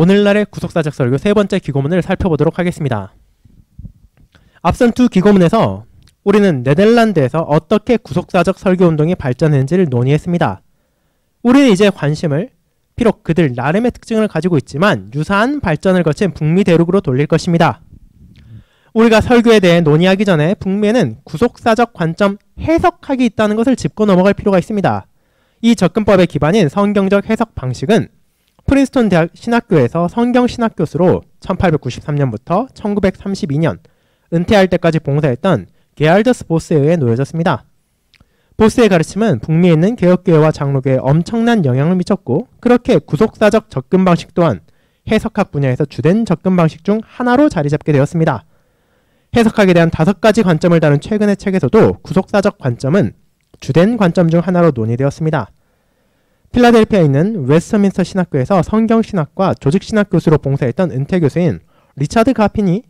오늘날의 구속사적 설교 세 번째 기고문을 살펴보도록 하겠습니다. 앞선 두 기고문에서 우리는 네덜란드에서 어떻게 구속사적 설교 운동이 발전했는지를 논의했습니다. 우리는 이제 관심을 비록 그들 나름의 특징을 가지고 있지만 유사한 발전을 거친 북미 대륙으로 돌릴 것입니다. 우리가 설교에 대해 논의하기 전에 북미에는 구속사적 관점 해석학이 있다는 것을 짚고 넘어갈 필요가 있습니다. 이 접근법의 기반인 성경적 해석 방식은 프린스턴 대학 신학교에서 성경신학 교수로 1893년부터 1932년 은퇴할 때까지 봉사했던 게알더스 보스에 의해 놓여졌습니다. 보스의 가르침은 북미에 있는 개혁교회와 장로교회에 엄청난 영향을 미쳤고, 그렇게 구속사적 접근 방식 또한 해석학 분야에서 주된 접근 방식 중 하나로 자리 잡게 되었습니다. 해석학에 대한 5가지 관점을 다룬 최근의 책에서도 구속사적 관점은 주된 관점 중 하나로 논의되었습니다. 필라델피아에 있는 웨스트민스터 신학교에서 성경신학과 조직신학 교수로 봉사했던 은퇴 교수인 리차드 가핀이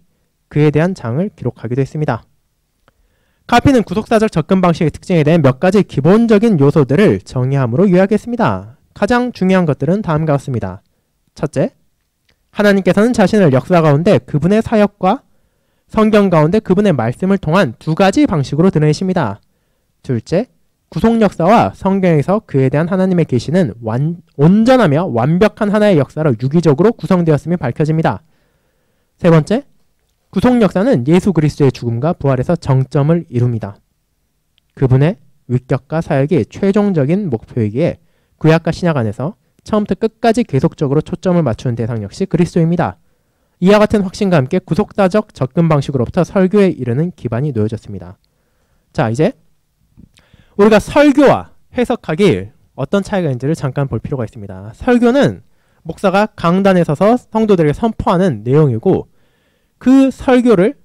그에 대한 장을 기록하기도 했습니다. 가핀은 구속사적 접근 방식의 특징에 대해 몇 가지 기본적인 요소들을 정의함으로 요약했습니다. 가장 중요한 것들은 다음과 같습니다. 첫째, 하나님께서는 자신을 역사 가운데 그분의 사역과 성경 가운데 그분의 말씀을 통한 2가지 방식으로 드러내십니다. 둘째, 구속 역사와 성경에서 그에 대한 하나님의 계시는 온전하며 완벽한 하나의 역사로 유기적으로 구성되었음이 밝혀집니다. 세 번째, 구속 역사는 예수 그리스도의 죽음과 부활에서 정점을 이룹니다. 그분의 위격과 사역이 최종적인 목표이기에 구약과 신약 안에서 처음부터 끝까지 계속적으로 초점을 맞추는 대상 역시 그리스도입니다. 이와 같은 확신과 함께 구속사적 접근 방식으로부터 설교에 이르는 기반이 놓여졌습니다. 자, 이제 우리가 설교와 해석학이 어떤 차이가 있는지를 잠깐 볼 필요가 있습니다. 설교는 목사가 강단에 서서 성도들에게 선포하는 내용이고, 그 설교를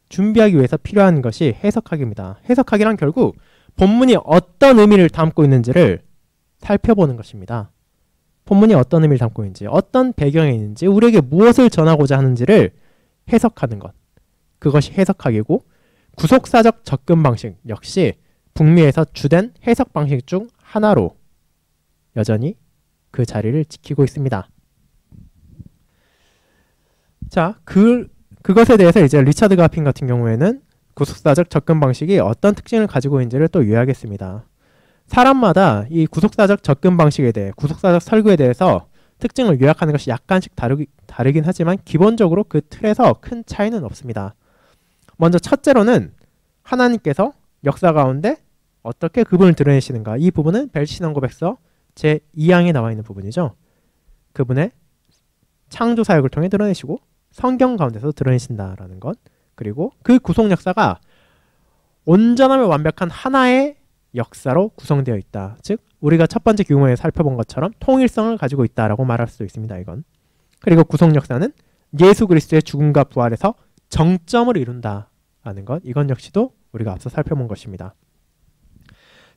준비하기 위해서 필요한 것이 해석학입니다. 해석학이란 결국 본문이 어떤 의미를 담고 있는지를 살펴보는 것입니다. 본문이 어떤 의미를 담고 있는지, 어떤 배경에 있는지, 우리에게 무엇을 전하고자 하는지를 해석하는 것. 그것이 해석학이고, 구속사적 접근 방식 역시 북미에서 주된 해석 방식 중 하나로 여전히 그 자리를 지키고 있습니다. 자, 그것에 대해서 이제 리차드 가핀 같은 경우에는 구속사적 접근 방식이 어떤 특징을 가지고 있는지를 또 요약했습니다. 사람마다 이 구속사적 접근 방식에 대해, 구속사적 설교에 대해서 특징을 요약하는 것이 약간씩 다르긴 하지만 기본적으로 그 틀에서 큰 차이는 없습니다. 먼저 첫째로는 하나님께서 역사 가운데 어떻게 그분을 드러내시는가, 이 부분은 벨신앙고백서 제2항에 나와 있는 부분이죠. 그분의 창조 사역을 통해 드러내시고 성경 가운데서 드러내신다라는 것, 그리고 그 구속 역사가 온전하며 완벽한 하나의 역사로 구성되어 있다. 즉 우리가 첫 번째 규모에 살펴본 것처럼 통일성을 가지고 있다라고 말할 수도 있습니다. 이건. 그리고 구속 역사는 예수 그리스도의 죽음과 부활에서 정점을 이룬다라는 것, 이건 역시도 우리가 앞서 살펴본 것입니다.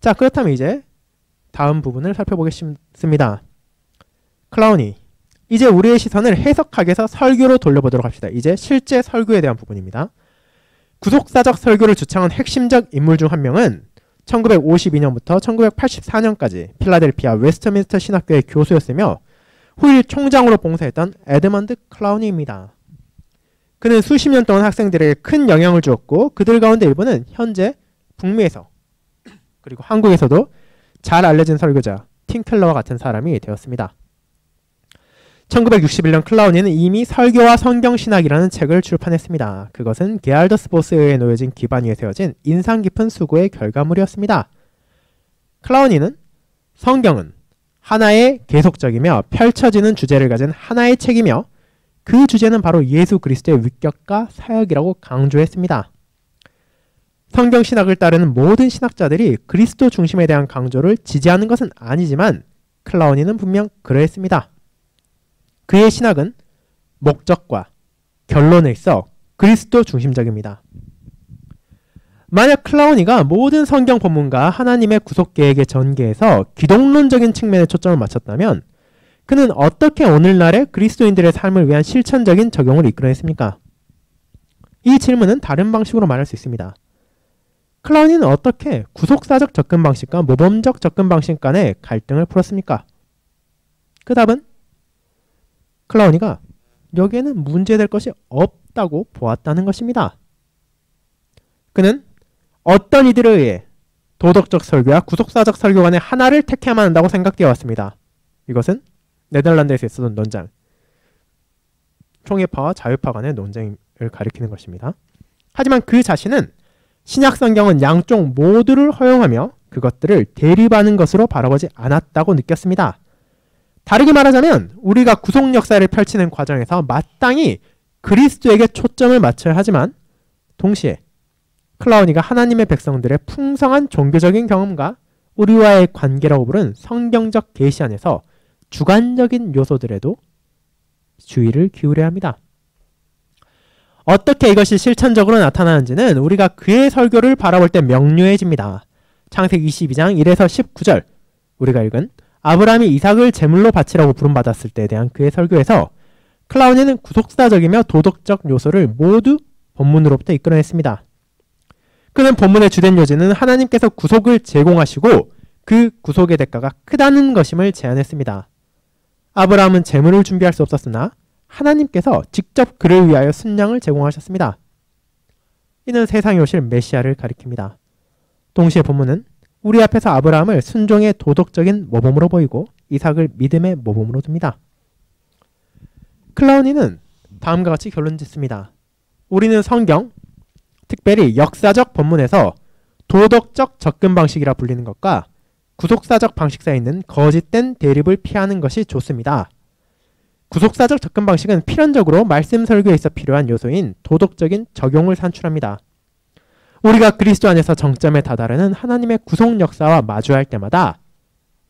자, 그렇다면 이제 다음 부분을 살펴보겠습니다. 클라우니, 이제 우리의 시선을 해석학에서 설교로 돌려보도록 합시다. 이제 실제 설교에 대한 부분입니다. 구속사적 설교를 주창한 핵심적 인물 중 한 명은 1952년부터 1984년까지 필라델피아 웨스트민스터 신학교의 교수였으며 후일 총장으로 봉사했던 에드먼드 클라우니입니다. 그는 수십 년 동안 학생들에게 큰 영향을 주었고, 그들 가운데 일부는 현재 북미에서 그리고 한국에서도 잘 알려진 설교자 팀 켈러와 같은 사람이 되었습니다. 1961년 클라우니는 이미 설교와 성경신학이라는 책을 출판했습니다. 그것은 게알더스 보스에 의해 놓여진 기반 위에 세워진 인상 깊은 수고의 결과물이었습니다. 클라우니는 성경은 하나의 계속적이며 펼쳐지는 주제를 가진 하나의 책이며, 그 주제는 바로 예수 그리스도의 위격과 사역이라고 강조했습니다. 성경신학을 따르는 모든 신학자들이 그리스도 중심에 대한 강조를 지지하는 것은 아니지만 클라우니는 분명 그러했습니다. 그의 신학은 목적과 결론에 있어 그리스도 중심적입니다. 만약 클라우니가 모든 성경 본문과 하나님의 구속 계획의 전개에서 기독론적인 측면에 초점을 맞췄다면 그는 어떻게 오늘날의 그리스도인들의 삶을 위한 실천적인 적용을 이끌어냈습니까? 이 질문은 다른 방식으로 말할 수 있습니다. 클라우니는 어떻게 구속사적 접근 방식과 모범적 접근 방식 간의 갈등을 풀었습니까? 그 답은 클라우니가 여기에는 문제될 것이 없다고 보았다는 것입니다. 그는 어떤 이들에 의해 도덕적 설교와 구속사적 설교 간의 하나를 택해야만 한다고 생각되어 왔습니다. 이것은 네덜란드에서 있었던 논쟁, 총회파와 자유파 간의 논쟁을 가리키는 것입니다. 하지만 그 자신은 신약 성경은 양쪽 모두를 허용하며 그것들을 대립하는 것으로 바라보지 않았다고 느꼈습니다. 다르게 말하자면 우리가 구속 역사를 펼치는 과정에서 마땅히 그리스도에게 초점을 맞춰야 하지만 동시에 클라우니가 하나님의 백성들의 풍성한 종교적인 경험과 우리와의 관계라고 부른 성경적 계시 안에서 주관적인 요소들에도 주의를 기울여야 합니다. 어떻게 이것이 실천적으로 나타나는지는 우리가 그의 설교를 바라볼 때 명료해집니다. 창세기 22장 1에서 19절 우리가 읽은 아브라함이 이삭을 제물로 바치라고 부름받았을 때에 대한 그의 설교에서 클라우니는 구속사적이며 도덕적 요소를 모두 본문으로부터 이끌어냈습니다. 그는 본문의 주된 요지는 하나님께서 구속을 제공하시고 그 구속의 대가가 크다는 것임을 제안했습니다. 아브라함은 제물을 준비할 수 없었으나 하나님께서 직접 그를 위하여 순양을 제공하셨습니다. 이는 세상에 오실 메시아를 가리킵니다. 동시에 본문은 우리 앞에서 아브라함을 순종의 도덕적인 모범으로 보이고 이삭을 믿음의 모범으로 둡니다. 클라우니는 다음과 같이 결론 짓습니다. 우리는 성경, 특별히 역사적 본문에서 도덕적 접근 방식이라 불리는 것과 구속사적 방식 사이에 있는 거짓된 대립을 피하는 것이 좋습니다. 구속사적 접근 방식은 필연적으로 말씀 설교에 있어 필요한 요소인 도덕적인 적용을 산출합니다. 우리가 그리스도 안에서 정점에 다다르는 하나님의 구속 역사와 마주할 때마다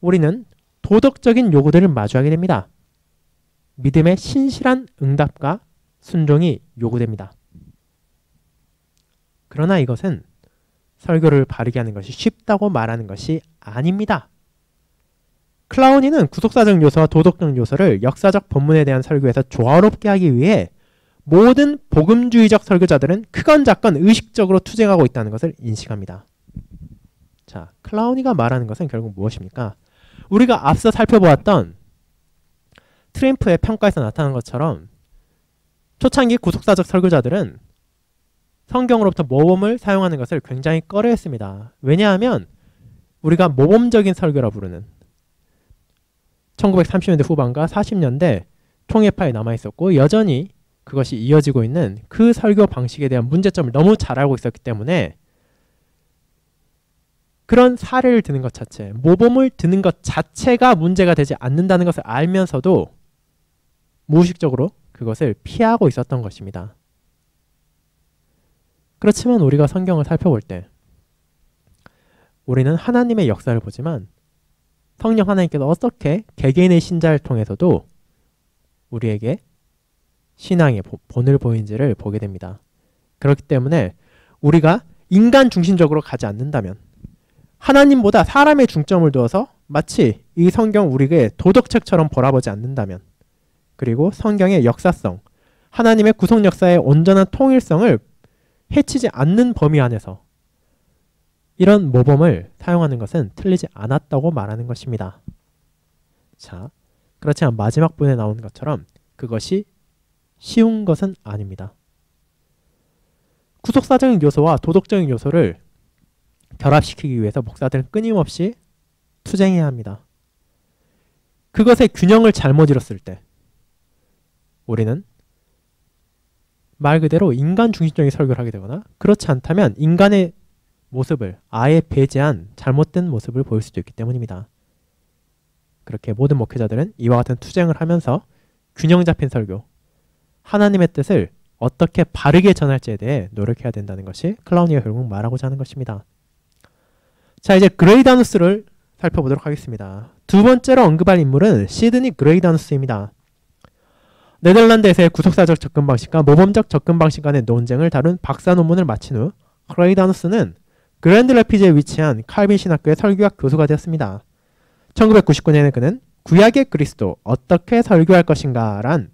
우리는 도덕적인 요구들을 마주하게 됩니다. 믿음의 신실한 응답과 순종이 요구됩니다. 그러나 이것은 설교를 바르게 하는 것이 쉽다고 말하는 것이 아닙니다. 클라우니는 구속사적 요소와 도덕적 요소를 역사적 본문에 대한 설교에서 조화롭게 하기 위해 모든 복음주의적 설교자들은 크건 작건 의식적으로 투쟁하고 있다는 것을 인식합니다. 자, 클라우니가 말하는 것은 결국 무엇입니까? 우리가 앞서 살펴보았던 트램프의 평가에서 나타난 것처럼 초창기 구속사적 설교자들은 성경으로부터 모범을 사용하는 것을 굉장히 꺼려했습니다. 왜냐하면 우리가 모범적인 설교라 부르는 1930년대 후반과 40년대 총회파에 남아있었고 여전히 그것이 이어지고 있는 그 설교 방식에 대한 문제점을 너무 잘 알고 있었기 때문에 그런 사례를 드는 것 자체, 모범을 드는 것 자체가 문제가 되지 않는다는 것을 알면서도 무의식적으로 그것을 피하고 있었던 것입니다. 그렇지만 우리가 성경을 살펴볼 때 우리는 하나님의 역사를 보지만 성령 하나님께서 어떻게 개개인의 신자를 통해서도 우리에게 신앙의 본을 보인지를 보게 됩니다. 그렇기 때문에 우리가 인간 중심적으로 가지 않는다면 하나님보다 사람의 중점을 두어서 마치 이 성경 우리에게 도덕책처럼 바라보지 않는다면 그리고 성경의 역사성, 하나님의 구속 역사의 온전한 통일성을 해치지 않는 범위 안에서 이런 모범을 사용하는 것은 틀리지 않았다고 말하는 것입니다. 자, 그렇지만 마지막 부분에 나오는 것처럼 그것이 쉬운 것은 아닙니다. 구속사적인 요소와 도덕적인 요소를 결합시키기 위해서 목사들은 끊임없이 투쟁해야 합니다. 그것의 균형을 잘못 잃었을 때 우리는 말 그대로 인간 중심적인 설교를 하게 되거나 그렇지 않다면 인간의 모습을 아예 배제한 잘못된 모습을 보일 수도 있기 때문입니다. 그렇게 모든 목회자들은 이와 같은 투쟁을 하면서 균형 잡힌 설교, 하나님의 뜻을 어떻게 바르게 전할지에 대해 노력해야 된다는 것이 클라우니가 결국 말하고자 하는 것입니다. 자, 이제 그레이다누스를 살펴보도록 하겠습니다. 두 번째로 언급할 인물은 시드니 그레이다누스입니다. 네덜란드에서의 구속사적 접근 방식과 모범적 접근 방식 간의 논쟁을 다룬 박사 논문을 마친 후 그레이다누스는 그랜드 래피즈에 위치한 칼빈 신학교의 설교학 교수가 되었습니다. 1999년에 그는 구약의 그리스도 어떻게 설교할 것인가 란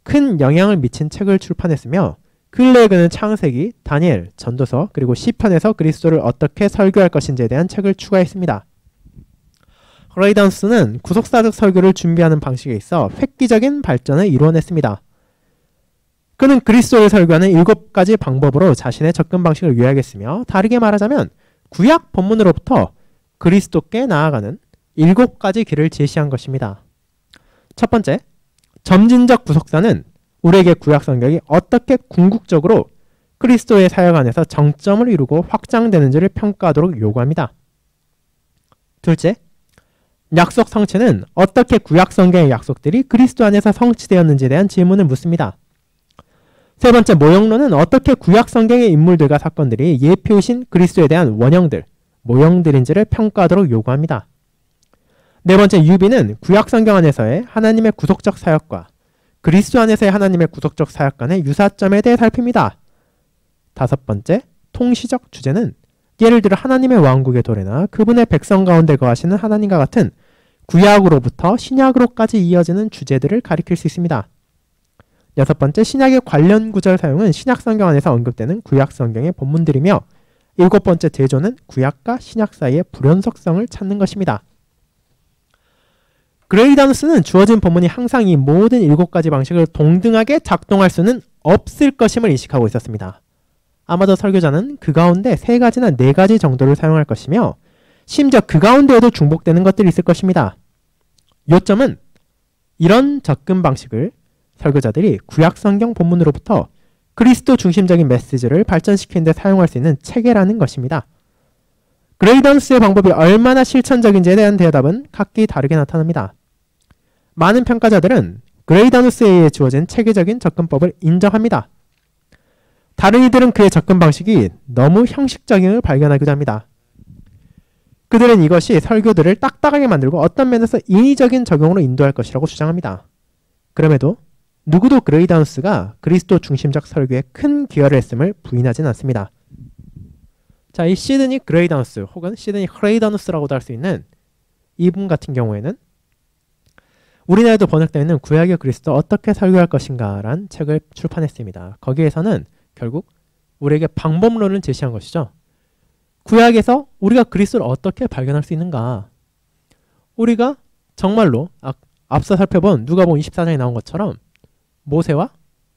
큰 영향을 미친 책을 출판했으며 근래에 그는 창세기, 다니엘, 전도서 그리고 시편에서 그리스도를 어떻게 설교할 것인지에 대한 책을 추가했습니다. 그레이다누스는 구속사적 설교를 준비하는 방식에 있어 획기적인 발전을 이루어냈습니다. 그는 그리스도를 설교하는 7가지 방법으로 자신의 접근 방식을 요약했으며, 다르게 말하자면 구약 본문으로부터 그리스도께 나아가는 7가지 길을 제시한 것입니다. 첫 번째, 점진적 구속사는 우리에게 구약 성경이 어떻게 궁극적으로 그리스도의 사역 안에서 정점을 이루고 확장되는지를 평가하도록 요구합니다. 둘째, 약속 성취는 어떻게 구약 성경의 약속들이 그리스도 안에서 성취되었는지에 대한 질문을 묻습니다. 세 번째, 모형론은 어떻게 구약 성경의 인물들과 사건들이 예표이신 그리스도에 대한 원형들, 모형들인지를 평가하도록 요구합니다. 네 번째, 유비는 구약 성경 안에서의 하나님의 구속적 사역과 그리스도 안에서의 하나님의 구속적 사역 간의 유사점에 대해 살핍니다. 다섯 번째, 통시적 주제는 예를 들어 하나님의 왕국의 도래나 그분의 백성 가운데 거하시는 하나님과 같은 구약으로부터 신약으로까지 이어지는 주제들을 가리킬 수 있습니다. 여섯 번째, 신약의 관련 구절 사용은 신약 성경 안에서 언급되는 구약 성경의 본문들이며, 일곱 번째, 대조는 구약과 신약 사이의 불연속성을 찾는 것입니다. 그레이다누스는 주어진 본문이 항상 이 모든 7가지 방식을 동등하게 작동할 수는 없을 것임을 인식하고 있었습니다. 아마도 설교자는 그 가운데 3가지나 4가지 정도를 사용할 것이며, 심지어 그 가운데에도 중복되는 것들이 있을 것입니다. 요점은 이런 접근 방식을 설교자들이 구약 성경 본문으로부터 그리스도 중심적인 메시지를 발전시키는 데 사용할 수 있는 체계라는 것입니다. 그레이다누스의 방법이 얼마나 실천적인지에 대한 대답은 각기 다르게 나타납니다. 많은 평가자들은 그레이다누스에 의해 주어진 체계적인 접근법을 인정합니다. 다른 이들은 그의 접근 방식이 너무 형식적임을 발견하기도 합니다. 그들은 이것이 설교들을 딱딱하게 만들고 어떤 면에서 인위적인 적용으로 인도할 것이라고 주장합니다. 그럼에도 누구도 그레이다누스가 그리스도 중심적 설교에 큰 기여를 했음을 부인하진 않습니다. 자, 이 시드니 그레이다누스 혹은 시드니 크레이다누스라고도 할 수 있는 이분 같은 경우에는 우리나라에도 번역되어 있는 구약의 그리스도 어떻게 설교할 것인가 라는 책을 출판했습니다. 거기에서는 결국 우리에게 방법론을 제시한 것이죠. 구약에서 우리가 그리스도를 어떻게 발견할 수 있는가? 우리가 정말로 앞서 살펴본 누가복음 24장에 나온 것처럼 모세와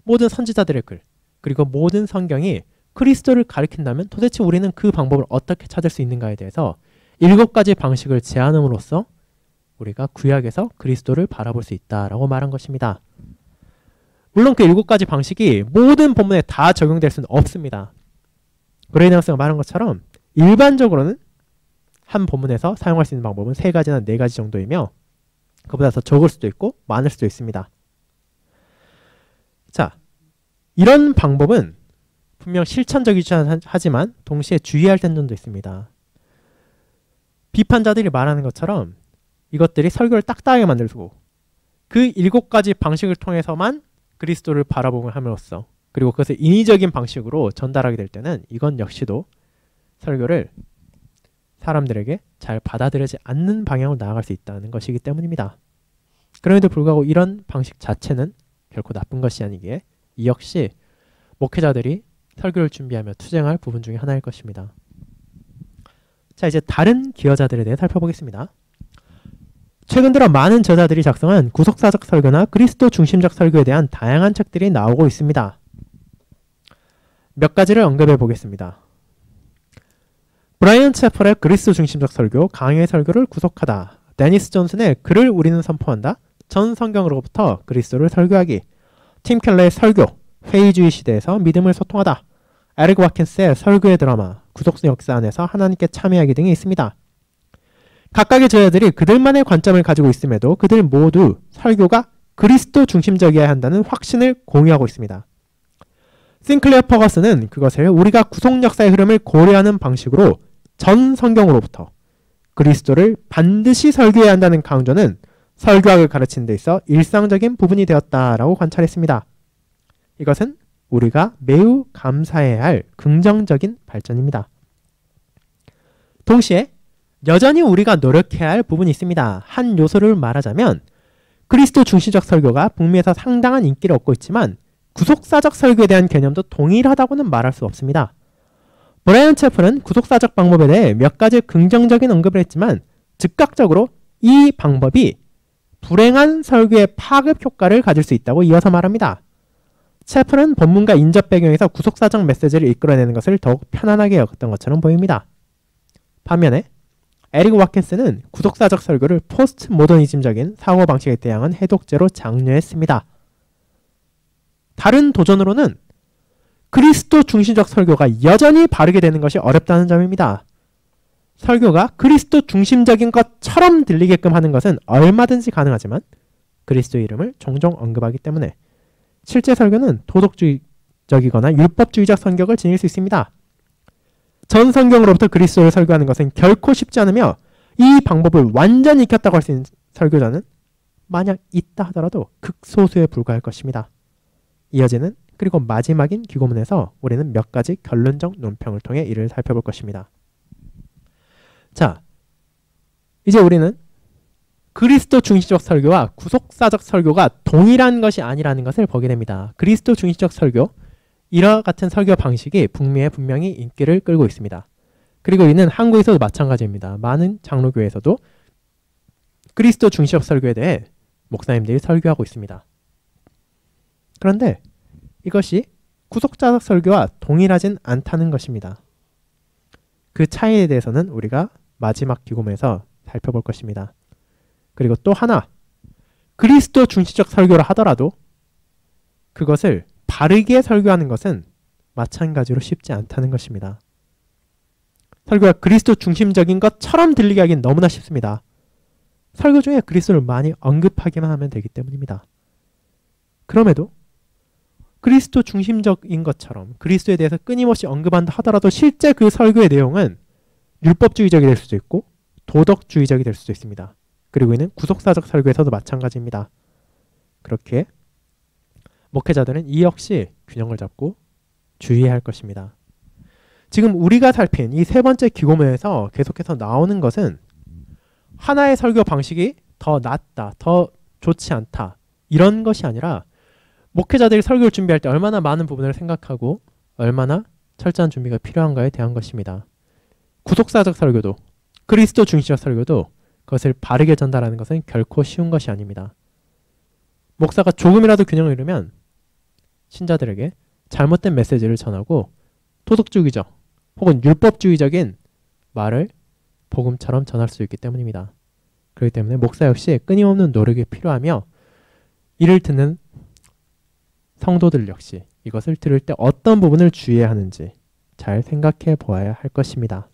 모든 선지자들의 글, 그리고 모든 성경이 그리스도를 가리킨다면 도대체 우리는 그 방법을 어떻게 찾을 수 있는가에 대해서 7가지 방식을 제안함으로써 우리가 구약에서 그리스도를 바라볼 수 있다라고 말한 것입니다. 물론 그 7가지 방식이 모든 본문에 다 적용될 수는 없습니다. 그레이다누스가 말한 것처럼 일반적으로는 한 본문에서 사용할 수 있는 방법은 3가지나 4가지 정도이며, 그보다 더 적을 수도 있고 많을 수도 있습니다. 자, 이런 방법은 분명 실천적이지 하지만 동시에 주의할 점도 있습니다. 비판자들이 말하는 것처럼 이것들이 설교를 딱딱하게 만들고 그 7가지 방식을 통해서만 그리스도를 바라보고 함으로써, 그리고 그것을 인위적인 방식으로 전달하게 될 때는 이건 역시도 설교를 사람들에게 잘 받아들이지 않는 방향으로 나아갈 수 있다는 것이기 때문입니다. 그럼에도 불구하고 이런 방식 자체는 결코 나쁜 것이 아니기에 이 역시 목회자들이 설교를 준비하며 투쟁할 부분 중에 하나일 것입니다. 자, 이제 다른 기여자들에 대해 살펴보겠습니다. 최근 들어 많은 저자들이 작성한 구속사적 설교나 그리스도 중심적 설교에 대한 다양한 책들이 나오고 있습니다. 몇 가지를 언급해 보겠습니다. 브라이언 채플의 그리스도 중심적 설교, 강의 설교를 구속하다. 데니스 존슨의 글을 우리는 선포한다. 전 성경으로부터 그리스도를 설교하기. 팀 켈러의 설교, 회의주의 시대에서 믿음을 소통하다. 에릭 와킨스의 설교의 드라마, 구속의 역사 안에서 하나님께 참여하기 등이 있습니다. 각각의 저자들이 그들만의 관점을 가지고 있음에도 그들 모두 설교가 그리스도 중심적이어야 한다는 확신을 공유하고 있습니다. 싱클레어 퍼거슨은 그것을 우리가 구속 역사의 흐름을 고려하는 방식으로 전 성경으로부터 그리스도를 반드시 설교해야 한다는 강조는 설교학을 가르치는 데 있어 일상적인 부분이 되었다라고 관찰했습니다. 이것은 우리가 매우 감사해야 할 긍정적인 발전입니다. 동시에 여전히 우리가 노력해야 할 부분이 있습니다. 한 요소를 말하자면 그리스도 중심적 설교가 북미에서 상당한 인기를 얻고 있지만 구속사적 설교에 대한 개념도 동일하다고는 말할 수 없습니다. 브라이언 채플은 구속사적 방법에 대해 몇 가지 긍정적인 언급을 했지만 즉각적으로 이 방법이 불행한 설교의 파급 효과를 가질 수 있다고 이어서 말합니다. 채플은 본문과 인접 배경에서 구속사적 메시지를 이끌어내는 것을 더욱 편안하게 여겼던 것처럼 보입니다. 반면에 에릭 와킨스는 구속사적 설교를 포스트 모더니즘적인 사고방식에 대항한 해독제로 장려했습니다. 다른 도전으로는 그리스도 중심적 설교가 여전히 바르게 되는 것이 어렵다는 점입니다. 설교가 그리스도 중심적인 것처럼 들리게끔 하는 것은 얼마든지 가능하지만 그리스도의 이름을 종종 언급하기 때문에 실제 설교는 도덕주의적이거나 율법주의적 성격을 지닐 수 있습니다. 전 성경으로부터 그리스도를 설교하는 것은 결코 쉽지 않으며 이 방법을 완전히 익혔다고 할 수 있는 설교자는 만약 있다 하더라도 극소수에 불과할 것입니다. 이어지는 그리고 마지막인 기고문에서 우리는 몇 가지 결론적 논평을 통해 이를 살펴볼 것입니다. 자, 이제 우리는 그리스도 중심적 설교와 구속사적 설교가 동일한 것이 아니라는 것을 보게 됩니다. 그리스도 중심적 설교, 이와 같은 설교 방식이 북미에 분명히 인기를 끌고 있습니다. 그리고 이는 한국에서도 마찬가지입니다. 많은 장로교회에서도 그리스도 중심적 설교에 대해 목사님들이 설교하고 있습니다. 그런데 이것이 구속사적 설교와 동일하진 않다는 것입니다. 그 차이에 대해서는 우리가 마지막 기고문에서 살펴볼 것입니다. 그리고 또 하나, 그리스도 중심적 설교를 하더라도 그것을 바르게 설교하는 것은 마찬가지로 쉽지 않다는 것입니다. 설교가 그리스도 중심적인 것처럼 들리게 하긴 너무나 쉽습니다. 설교 중에 그리스도를 많이 언급하기만 하면 되기 때문입니다. 그럼에도 그리스도 중심적인 것처럼 그리스도에 대해서 끊임없이 언급한다 하더라도 실제 그 설교의 내용은 율법주의적이 될 수도 있고 도덕주의적이 될 수도 있습니다. 그리고 이는 구속사적 설교에서도 마찬가지입니다. 그렇게 목회자들은 이 역시 균형을 잡고 주의해야 할 것입니다. 지금 우리가 살핀 이 세 번째 기고문에서 계속해서 나오는 것은 하나의 설교 방식이 더 낫다, 더 좋지 않다 이런 것이 아니라 목회자들이 설교를 준비할 때 얼마나 많은 부분을 생각하고 얼마나 철저한 준비가 필요한가에 대한 것입니다. 구속사적 설교도 그리스도 중심적 설교도 그것을 바르게 전달하는 것은 결코 쉬운 것이 아닙니다. 목사가 조금이라도 균형을 잃으면 신자들에게 잘못된 메시지를 전하고 도덕주의적 혹은 율법주의적인 말을 복음처럼 전할 수 있기 때문입니다. 그렇기 때문에 목사 역시 끊임없는 노력이 필요하며 이를 듣는 성도들 역시 이것을 들을 때 어떤 부분을 주의해야 하는지 잘 생각해 보아야 할 것입니다.